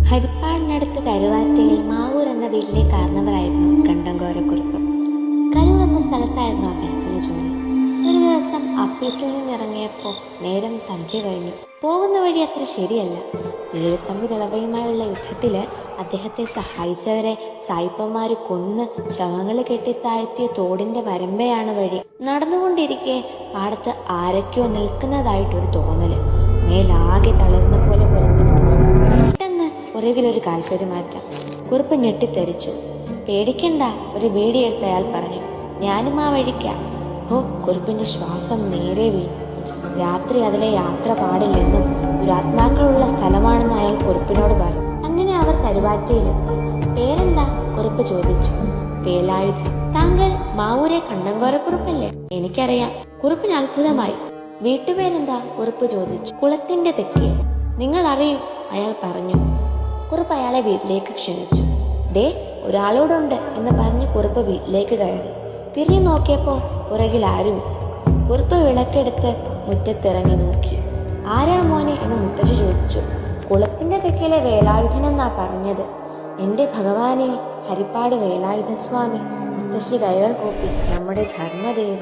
ഹരിപ്പാടിനടുത്ത് കരുവാറ്റയിൽ മാവൂർ എന്ന വീട്ടിലെ കാരണവരായിരുന്നു കണ്ടങ്കോരക്കുറുപ്പ്. കരൂർ എന്ന സ്ഥലത്തായിരുന്നു അദ്ദേഹത്തിന് ജോലി. ഒരു ദിവസം അപ്പീസിൽ നിന്നിറങ്ങിയപ്പോൾ നേരം സന്ധ്യ കഴിഞ്ഞു. പോകുന്ന വഴി അത്ര ശരിയല്ല. വേലുത്തമ്പി തിളവയുമായുള്ള യുദ്ധത്തിൽ അദ്ദേഹത്തെ സഹായിച്ചവരെ സായിപ്പന്മാർ കൊന്ന് ശവങ്ങൾ കെട്ടിത്താഴ്ത്തിയ തോടിന്റെ വരമ്പയാണ് വഴി. നടന്നുകൊണ്ടിരിക്കെ പാടത്ത് ആരൊക്കെയോ നിൽക്കുന്നതായിട്ടൊരു തോന്നല്. മേലാകെ തളർന്ന പോലെ കുറുപ്പിന് തോന്നി. പെട്ടെന്ന് പുറകിലൊരു കാൽപെരുമാറ്റം. കുറുപ്പ് ഞെട്ടിത്തെറിച്ചു. പേടിക്കണ്ട, ഒരു ബീഡിയെടുത്ത് അയാൾ പറഞ്ഞു. ഞാനും ആ വഴിക്കാം. കുറുപ്പിന്റെ ശ്വാസം നേരെ വീണു. രാത്രി അതിലെ യാത്ര പാടില്ലെന്നും ദുരാത്മാക്കളുള്ള സ്ഥലമാണെന്ന് അയാൾ കുറുപ്പിനോട് പറഞ്ഞു. അങ്ങനെ അവർ കരുവാറ്റയിലെത്തി. പേരെന്താ? കുറുപ്പ് ചോദിച്ചു. വേലായുധൻ. താങ്കൾ മാവൂരെ കണ്ടങ്കോരക്കുറുപ്പല്ലേ? എനിക്കറിയാം. കുറുപ്പിന് അത്ഭുതമായി. വീട്ടുപേരെന്താ? കുറുപ്പ് ചോദിച്ചു. കുളത്തിന്റെ തെക്കേ. നിങ്ങൾ അറിയൂ, അയാൾ പറഞ്ഞു. കുറുപ്പ് അയാളെ വീട്ടിലേക്ക് ക്ഷണിച്ചു. ഒരാളോടുണ്ട് എന്ന് പറഞ്ഞ് കുറുപ്പ് വീട്ടിലേക്ക് കയറി. തിരിഞ്ഞു നോക്കിയപ്പോൾ പുറകിൽ ആരുമില്ല. കുറുപ്പ് വിളക്കെടുത്ത് മുറ്റത്തിറങ്ങി നോക്കി. ആരാ മോനെ എന്ന് മുത്തശ്ശി ചോദിച്ചു. കുളത്തിന്റെ തെക്കിലെ വേലായുധൻ എന്നാ പറഞ്ഞത്. എന്റെ ഭഗവാനെ, ഹരിപ്പാട് വേലായുധ സ്വാമി. മുത്തശ്ശി കൈകൾ കൂപ്പി. നമ്മുടെ ധർമ്മദേവ.